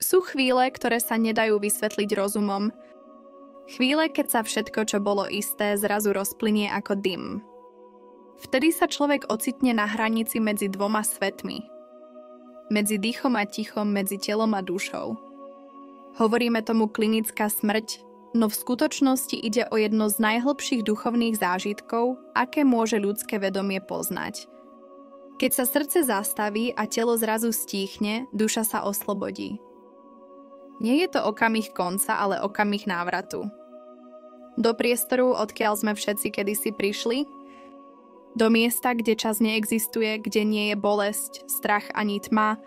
Sú chvíle, ktoré sa nedajú vysvetliť rozumom. Chvíle, keď sa všetko, čo bolo isté, zrazu rozplynie ako dym. Vtedy sa človek ocitne na hranici medzi dvoma svetmi. Medzi dýchom a tichom, medzi telom a dušou. Hovoríme tomu klinická smrť, no v skutočnosti ide o jedno z najhlbších duchovných zážitkov, aké môže ľudské vedomie poznať. Keď sa srdce zastaví a telo zrazu stíchne, duša sa oslobodí. Nie je to okamih konca, ale okamih návratu. Do priestoru, odkiaľ sme všetci kedysi prišli, do miesta, kde čas neexistuje, kde nie je bolesť, strach ani tma,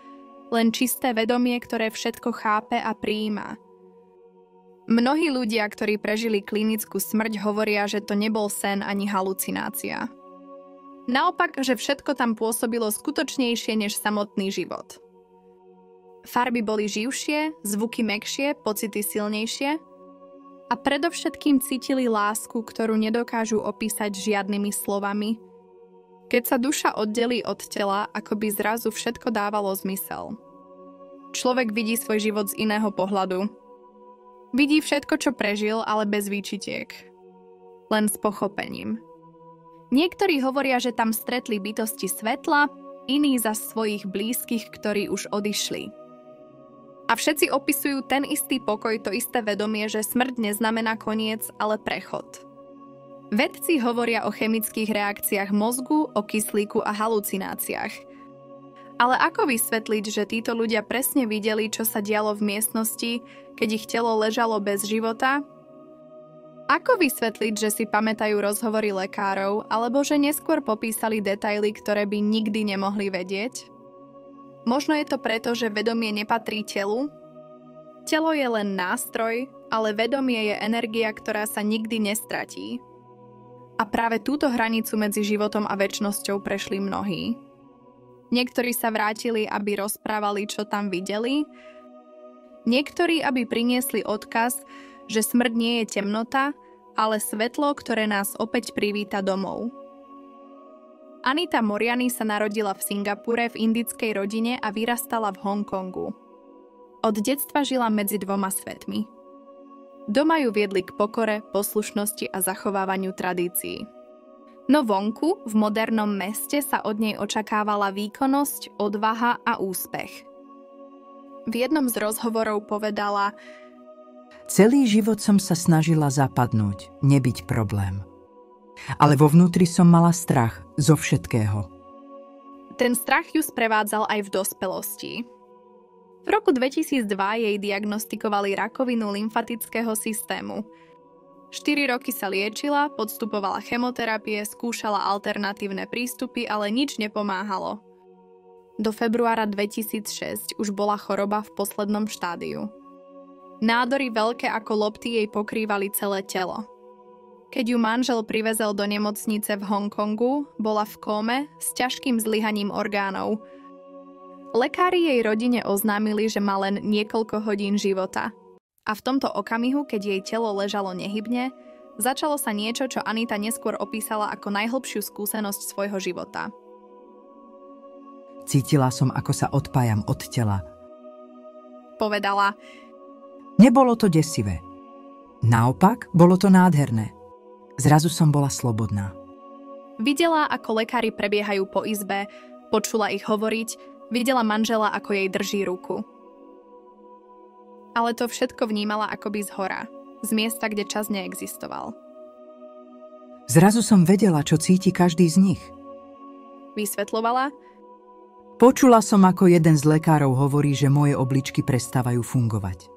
len čisté vedomie, ktoré všetko chápe a prijíma. Mnohí ľudia, ktorí prežili klinickú smrť, hovoria, že to nebol sen ani halucinácia. Naopak, že všetko tam pôsobilo skutočnejšie než samotný život. Farby boli živšie, zvuky mäkšie, pocity silnejšie a predovšetkým cítili lásku, ktorú nedokážu opísať žiadnymi slovami. Keď sa duša oddelí od tela, ako by zrazu všetko dávalo zmysel. Človek vidí svoj život z iného pohľadu. Vidí všetko, čo prežil, ale bez výčitiek. Len s pochopením. Niektorí hovoria, že tam stretli bytosti svetla, iní zas svojich blízkych, ktorí už odišli. A všetci opisujú ten istý pokoj, to isté vedomie, že smrť neznamená koniec, ale prechod. Vedci hovoria o chemických reakciách mozgu, o kyslíku a halucináciách. Ale ako vysvetliť, že títo ľudia presne videli, čo sa dialo v miestnosti, keď ich telo ležalo bez života? Ako vysvetliť, že si pamätajú rozhovory lekárov, alebo že neskôr popísali detaily, ktoré by nikdy nemohli vedieť? Možno je to preto, že vedomie nepatrí telu? Telo je len nástroj, ale vedomie je energia, ktorá sa nikdy nestratí. A práve túto hranicu medzi životom a večnosťou prešli mnohí. Niektorí sa vrátili, aby rozprávali, čo tam videli. Niektorí, aby priniesli odkaz, že smrť nie je temnota, ale svetlo, ktoré nás opäť privíta domov. Anita Moorjani sa narodila v Singapure v indickej rodine a vyrastala v Hongkongu. Od detstva žila medzi dvoma svetmi. Doma ju viedli k pokore, poslušnosti a zachovávaniu tradícií. No vonku, v modernom meste, sa od nej očakávala výkonnosť, odvaha a úspech. V jednom z rozhovorov povedala: Celý život som sa snažila zapadnúť, nebyť problém. Ale vo vnútri som mala strach zo všetkého. Ten strach ju sprevádzal aj v dospelosti. V roku 2002 jej diagnostikovali rakovinu lymfatického systému. 4 roky sa liečila, podstupovala chemoterapie, skúšala alternatívne prístupy, ale nič nepomáhalo. Do februára 2006 už bola choroba v poslednom štádiu. Nádory veľké ako lopty jej pokrývali celé telo. Keď ju manžel privezol do nemocnice v Hongkongu, bola v kóme s ťažkým zlyhaním orgánov. Lekári jej rodine oznámili, že má len niekoľko hodín života. A v tomto okamihu, keď jej telo ležalo nehybne, začalo sa niečo, čo Anita neskôr opísala ako najhlbšiu skúsenosť svojho života. Cítila som, ako sa odpájam od tela. Povedala: Nebolo to desivé. Naopak, bolo to nádherné. Zrazu som bola slobodná. Videla, ako lekári prebiehajú po izbe, počula ich hovoriť, videla manžela, ako jej drží ruku. Ale to všetko vnímala akoby zhora, z miesta, kde čas neexistoval. Zrazu som vedela, čo cíti každý z nich. Vysvetľovala: Počula som, ako jeden z lekárov hovorí, že moje obličky prestávajú fungovať.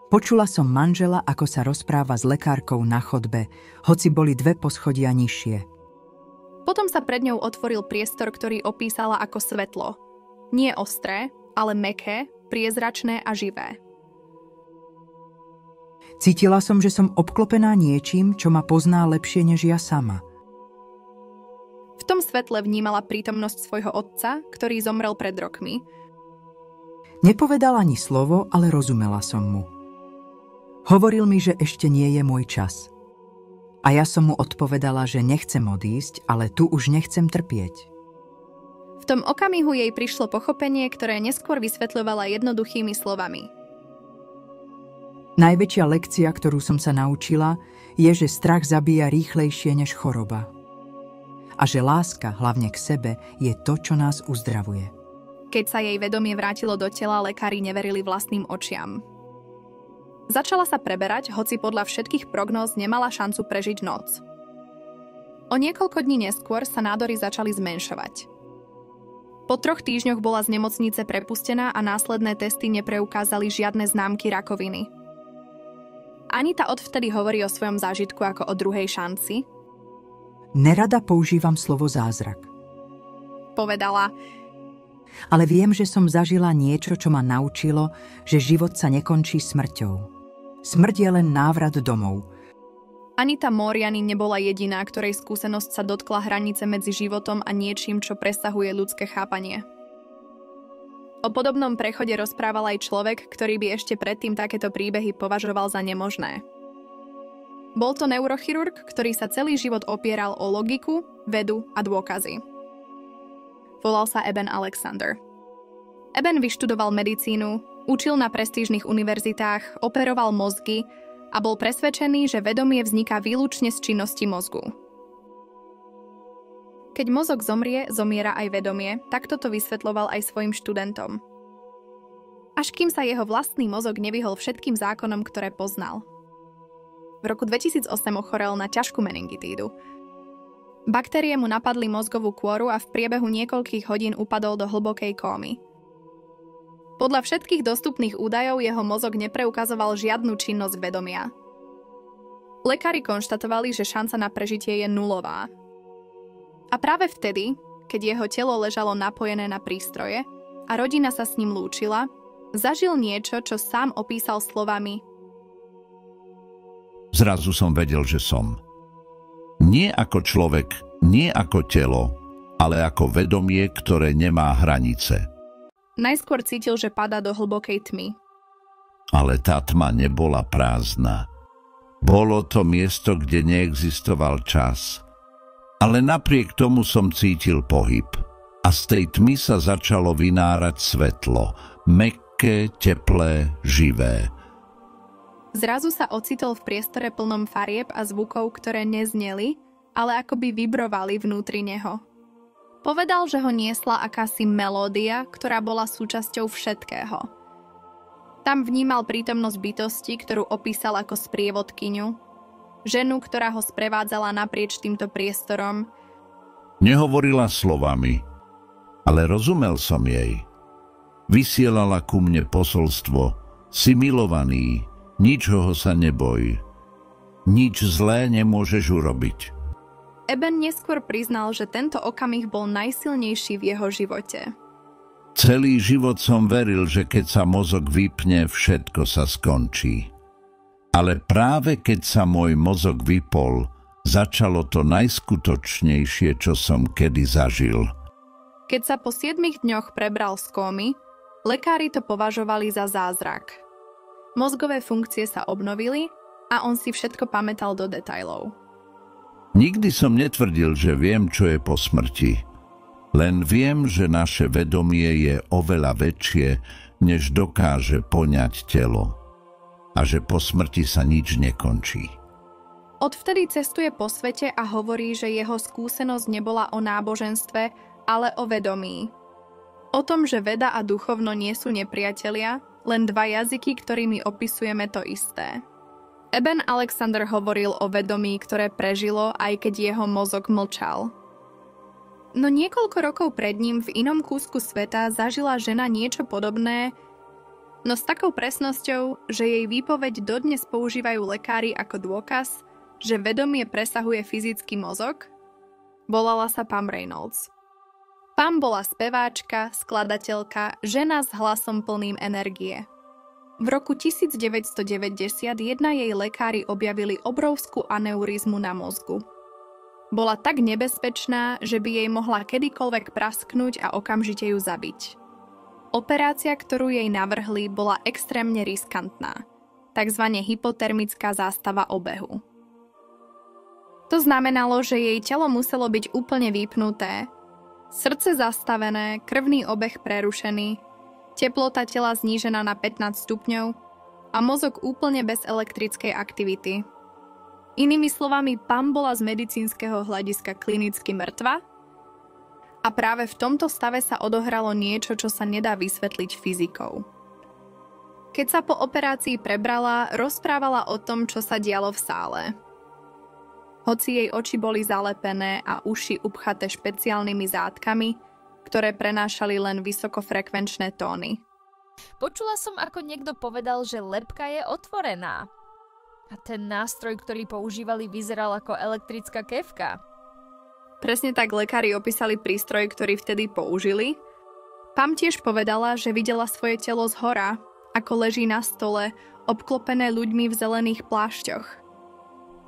Počula som manžela, ako sa rozpráva s lekárkou na chodbe, hoci boli 2 poschodia nižšie. Potom sa pred ňou otvoril priestor, ktorý opísala ako svetlo. Nie ostré, ale mäkké, priezračné a živé. Cítila som, že som obklopená niečím, čo ma pozná lepšie než ja sama. V tom svetle vnímala prítomnosť svojho otca, ktorý zomrel pred rokmi. Nepovedal ani slovo, ale rozumela som mu. Hovoril mi, že ešte nie je môj čas. A ja som mu odpovedala, že nechcem odísť, ale tu už nechcem trpieť. V tom okamihu jej prišlo pochopenie, ktoré neskôr vysvetľovala jednoduchými slovami. Najväčšia lekcia, ktorú som sa naučila, je, že strach zabíja rýchlejšie než choroba. A že láska, hlavne k sebe, je to, čo nás uzdravuje. Keď sa jej vedomie vrátilo do tela, lekári neverili vlastným očiam. Začala sa preberať, hoci podľa všetkých prognóz nemala šancu prežiť noc. O niekoľko dní neskôr sa nádory začali zmenšovať. Po 3 týždňoch bola z nemocnice prepustená a následné testy nepreukázali žiadne známky rakoviny. Anita odvtedy hovorí o svojom zážitku ako o druhej šanci. Nerada používam slovo zázrak. Povedala: Ale viem, že som zažila niečo, čo ma naučilo, že život sa nekončí smrťou. Smrť je len návrat domov. Anita Moriani nebola jediná, ktorej skúsenosť sa dotkla hranice medzi životom a niečím, čo presahuje ľudské chápanie. O podobnom prechode rozprával aj človek, ktorý by ešte predtým takéto príbehy považoval za nemožné. Bol to neurochirurg, ktorý sa celý život opieral o logiku, vedu a dôkazy. Volal sa Eben Alexander. Eben vyštudoval medicínu, učil na prestížnych univerzitách, operoval mozgy a bol presvedčený, že vedomie vzniká výlučne z činnosti mozgu. Keď mozog zomrie, zomiera aj vedomie, takto to vysvetľoval aj svojim študentom. Až kým sa jeho vlastný mozog nevyhol všetkým zákonom, ktoré poznal. V roku 2008 ochorel na ťažkú meningitídu. Baktérie mu napadli mozgovú kôru a v priebehu niekoľkých hodín upadol do hlbokej kómy. Podľa všetkých dostupných údajov jeho mozog nepreukazoval žiadnu činnosť vedomia. Lekári konštatovali, že šanca na prežitie je nulová. A práve vtedy, keď jeho telo ležalo napojené na prístroje a rodina sa s ním lúčila, zažil niečo, čo sám opísal slovami: Zrazu som vedel, že som. Nie ako človek, nie ako telo, ale ako vedomie, ktoré nemá hranice. Najskôr cítil, že padá do hlbokej tmy. Ale tá tma nebola prázdna. Bolo to miesto, kde neexistoval čas. Ale napriek tomu som cítil pohyb. A z tej tmy sa začalo vynárať svetlo. Mäkké, teplé, živé. Zrazu sa ocitol v priestore plnom farieb a zvukov, ktoré nezneli, ale akoby vibrovali vnútri neho. Povedal, že ho niesla akási melódia, ktorá bola súčasťou všetkého. Tam vnímal prítomnosť bytosti, ktorú opísal ako sprievodkyňu, ženu, ktorá ho sprevádzala naprieč týmto priestorom. Nehovorila slovami, ale rozumel som jej. Vysielala ku mne posolstvo: si milovaný, ničoho sa neboj. Nič zlé nemôžeš urobiť. Eben neskôr priznal, že tento okamih bol najsilnejší v jeho živote. Celý život som veril, že keď sa mozog vypne, všetko sa skončí. Ale práve keď sa môj mozog vypol, začalo to najskutočnejšie, čo som kedy zažil. Keď sa po 7 dňoch prebral z kómy, lekári to považovali za zázrak. Mozgové funkcie sa obnovili a on si všetko pamätal do detailov. Nikdy som netvrdil, že viem, čo je po smrti. Len viem, že naše vedomie je oveľa väčšie, než dokáže poňať telo. A že po smrti sa nič nekončí. Odvtedy cestuje po svete a hovorí, že jeho skúsenosť nebola o náboženstve, ale o vedomí. O tom, že veda a duchovno nie sú nepriatelia, len dva jazyky, ktorými opisujeme to isté. Eben Alexander hovoril o vedomí, ktoré prežilo, aj keď jeho mozog mlčal. No niekoľko rokov pred ním v inom kúsku sveta zažila žena niečo podobné, no s takou presnosťou, že jej výpoveď dodnes používajú lekári ako dôkaz, že vedomie presahuje fyzický mozog. Volala sa Pam Reynolds. Pam bola speváčka, skladateľka, žena s hlasom plným energie. V roku 1991 jej lekári objavili obrovskú aneurizmu na mozgu. Bola tak nebezpečná, že by jej mohla kedykoľvek prasknúť a okamžite ju zabiť. Operácia, ktorú jej navrhli, bola extrémne riskantná, takzvané hypotermická zástava obehu. To znamenalo, že jej telo muselo byť úplne vypnuté, Srdce zastavené, krvný obeh prerušený, teplota tela znížená na 15 stupňov a mozog úplne bez elektrickej aktivity. Inými slovami, Pam bola z medicínskeho hľadiska klinicky mŕtva a práve v tomto stave sa odohralo niečo, čo sa nedá vysvetliť fyzikou. Keď sa po operácii prebrala, rozprávala o tom, čo sa dialo v sále. Hoci jej oči boli zalepené a uši upchaté špeciálnymi zátkami, ktoré prenášali len vysokofrekvenčné tóny. Počula som, ako niekto povedal, že lebka je otvorená. A ten nástroj, ktorý používali, vyzeral ako elektrická kefka. Presne tak lekári opísali prístroj, ktorý vtedy použili. Pam tiež povedala, že videla svoje telo zhora, ako leží na stole, obklopené ľuďmi v zelených plášťoch.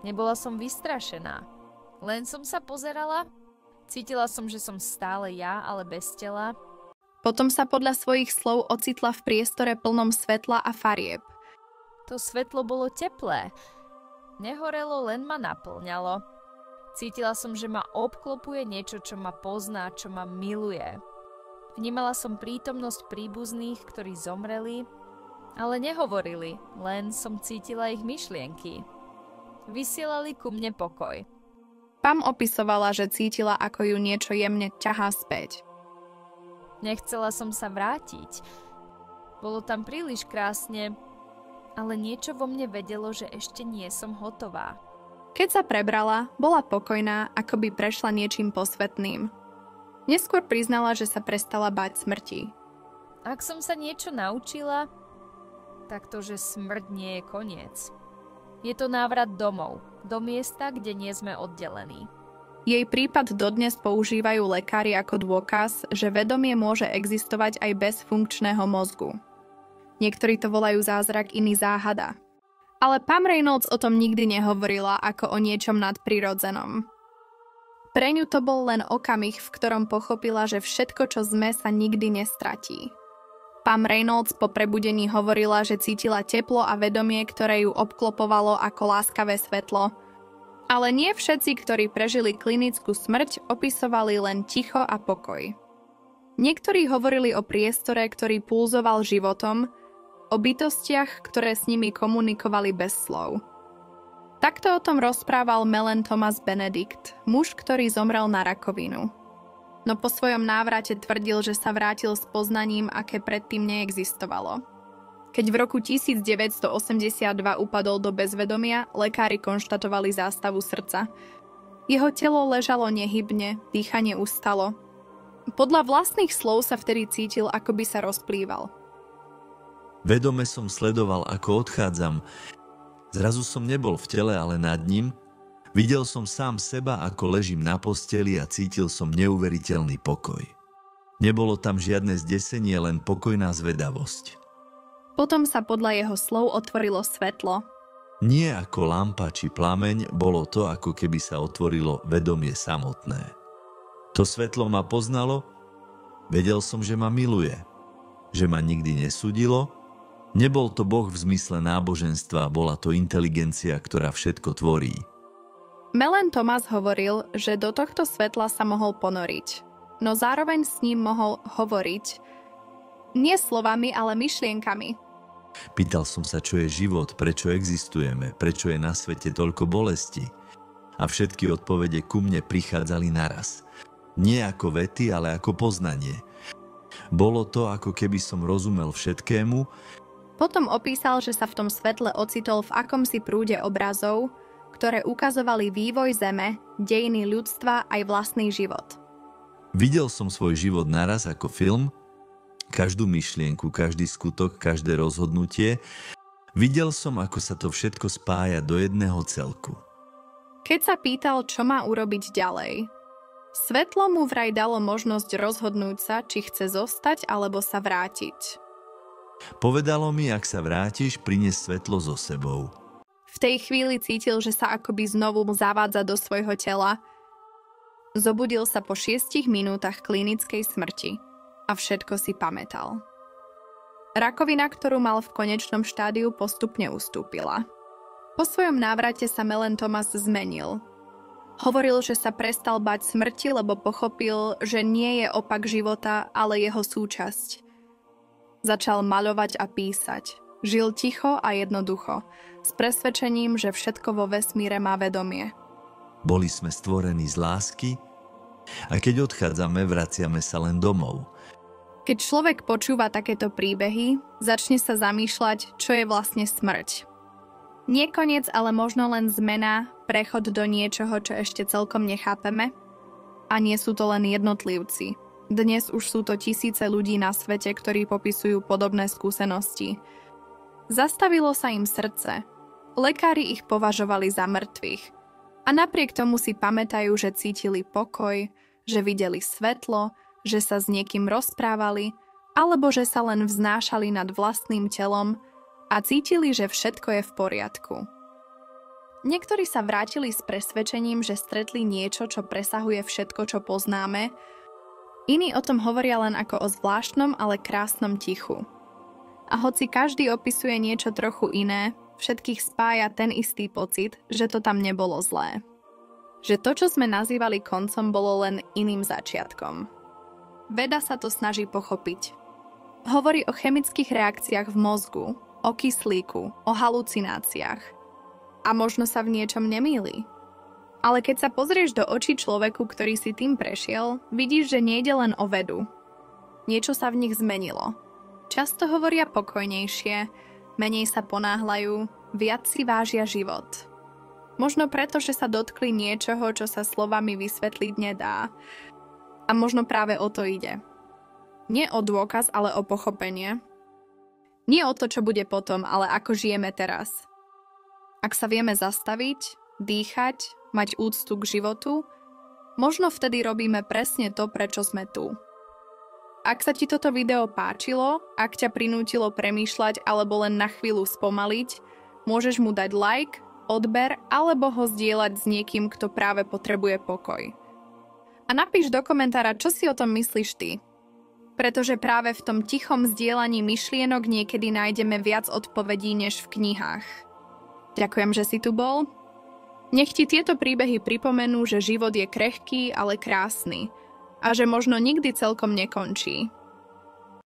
Nebola som vystrašená. Len som sa pozerala. Cítila som, že som stále ja, ale bez tela. Potom sa podľa svojich slov ocitla v priestore plnom svetla a farieb. To svetlo bolo teplé. Nehorelo, len ma naplňalo. Cítila som, že ma obklopuje niečo, čo ma pozná, čo ma miluje. Vnímala som prítomnosť príbuzných, ktorí zomreli, ale nehovorili, len som cítila ich myšlienky. Vysielali ku mne pokoj. Pam opisovala, že cítila, ako ju niečo jemne ťahá späť. Nechcela som sa vrátiť. Bolo tam príliš krásne, ale niečo vo mne vedelo, že ešte nie som hotová. Keď sa prebrala, bola pokojná, ako by prešla niečím posvetným. Neskôr priznala, že sa prestala báť smrti. Ak som sa niečo naučila, tak to, že smrť nie je koniec. Je to návrat domov, do miesta, kde nie sme oddelení. Jej prípad dodnes používajú lekári ako dôkaz, že vedomie môže existovať aj bez funkčného mozgu. Niektorí to volajú zázrak, iný záhada. Ale Pam Reynolds o tom nikdy nehovorila ako o niečom nadprirodzenom. Pre ňu to bol len okamih, v ktorom pochopila, že všetko, čo sme, sa nikdy nestratí. Pam Reynolds po prebudení hovorila, že cítila teplo a vedomie, ktoré ju obklopovalo ako láskavé svetlo. Ale nie všetci, ktorí prežili klinickú smrť, opisovali len ticho a pokoj. Niektorí hovorili o priestore, ktorý pulzoval životom, o bytostiach, ktoré s nimi komunikovali bez slov. Takto o tom rozprával Mellen Thomas Benedict, muž, ktorý zomrel na rakovinu. No po svojom návrate tvrdil, že sa vrátil s poznaním, aké predtým neexistovalo. Keď v roku 1982 upadol do bezvedomia, lekári konštatovali zástavu srdca. Jeho telo ležalo nehybne, dýchanie ustalo. Podľa vlastných slov sa vtedy cítil, ako by sa rozplýval. Vedome som sledoval, ako odchádzam. Zrazu som nebol v tele, ale nad ním. Videl som sám seba, ako ležím na posteli a cítil som neuveriteľný pokoj. Nebolo tam žiadne zdesenie, len pokojná zvedavosť. Potom sa podľa jeho slov otvorilo svetlo. Nie ako lampa či plameň, bolo to, ako keby sa otvorilo vedomie samotné. To svetlo ma poznalo, vedel som, že ma miluje, že ma nikdy nesúdilo. Nebol to Boh v zmysle náboženstva, bola to inteligencia, ktorá všetko tvorí. Mellen Thomas hovoril, že do tohto svetla sa mohol ponoriť, no zároveň s ním mohol hovoriť. Nie slovami, ale myšlienkami. Pýtal som sa, čo je život, prečo existujeme, prečo je na svete toľko bolesti. A všetky odpovede ku mne prichádzali naraz. Nie ako vety, ale ako poznanie. Bolo to, ako keby som rozumel všetkému. Potom opísal, že sa v tom svetle ocitol v akomsi prúde obrazov, ktoré ukazovali vývoj Zeme, dejiny ľudstva aj vlastný život. Videl som svoj život naraz ako film, každú myšlienku, každý skutok, každé rozhodnutie. Videl som, ako sa to všetko spája do jedného celku. Keď sa pýtal, čo má urobiť ďalej, svetlo mu vraj dalo možnosť rozhodnúť sa, či chce zostať alebo sa vrátiť. Povedalo mi, ak sa vrátiš, prinies svetlo so sebou. V tej chvíli cítil, že sa akoby znovu zavádza do svojho tela. Zobudil sa po 6 minútach klinickej smrti a všetko si pamätal. Rakovina, ktorú mal v konečnom štádiu, postupne ustúpila. Po svojom návrate sa Mellen Thomas zmenil. Hovoril, že sa prestal bať smrti, lebo pochopil, že nie je opak života, ale jeho súčasť. Začal maľovať a písať. Žil ticho a jednoducho, s presvedčením, že všetko vo vesmíre má vedomie. Boli sme stvorení z lásky a keď odchádzame, vraciame sa len domov. Keď človek počúva takéto príbehy, začne sa zamýšľať, čo je vlastne smrť. Nie koniec, ale možno len zmena, prechod do niečoho, čo ešte celkom nechápeme. A nie sú to len jednotlivci. Dnes už sú to tisíce ľudí na svete, ktorí popisujú podobné skúsenosti. Zastavilo sa im srdce. Lekári ich považovali za mŕtvych. A napriek tomu si pamätajú, že cítili pokoj, že videli svetlo, že sa s niekým rozprávali, alebo že sa len vznášali nad vlastným telom a cítili, že všetko je v poriadku. Niektorí sa vrátili s presvedčením, že stretli niečo, čo presahuje všetko, čo poznáme. Iní o tom hovoria len ako o zvláštnom, ale krásnom tichu. A hoci každý opisuje niečo trochu iné, všetkých spája ten istý pocit, že to tam nebolo zlé. Že to, čo sme nazývali koncom, bolo len iným začiatkom. Veda sa to snaží pochopiť. Hovorí o chemických reakciách v mozgu, o kyslíku, o halucináciách. A možno sa v niečom nemýli. Ale keď sa pozrieš do očí človeku, ktorý si tým prešiel, vidíš, že nejde len o vedu. Niečo sa v nich zmenilo. Často hovoria pokojnejšie, menej sa ponáhľajú, viac si vážia život. Možno preto, že sa dotkli niečoho, čo sa slovami vysvetliť nedá. A možno práve o to ide. Nie o dôkaz, ale o pochopenie. Nie o to, čo bude potom, ale ako žijeme teraz. Ak sa vieme zastaviť, dýchať, mať úctu k životu, možno vtedy robíme presne to, prečo sme tu. Ak sa ti toto video páčilo, ak ťa prinútilo premýšľať alebo len na chvíľu spomaliť, môžeš mu dať like, odber alebo ho zdieľať s niekým, kto práve potrebuje pokoj. A napíš do komentára, čo si o tom myslíš ty. Pretože práve v tom tichom zdieľaní myšlienok niekedy nájdeme viac odpovedí než v knihách. Ďakujem, že si tu bol. Nech ti tieto príbehy pripomenú, že život je krehký, ale krásny. A že možno nikdy celkom nekončí.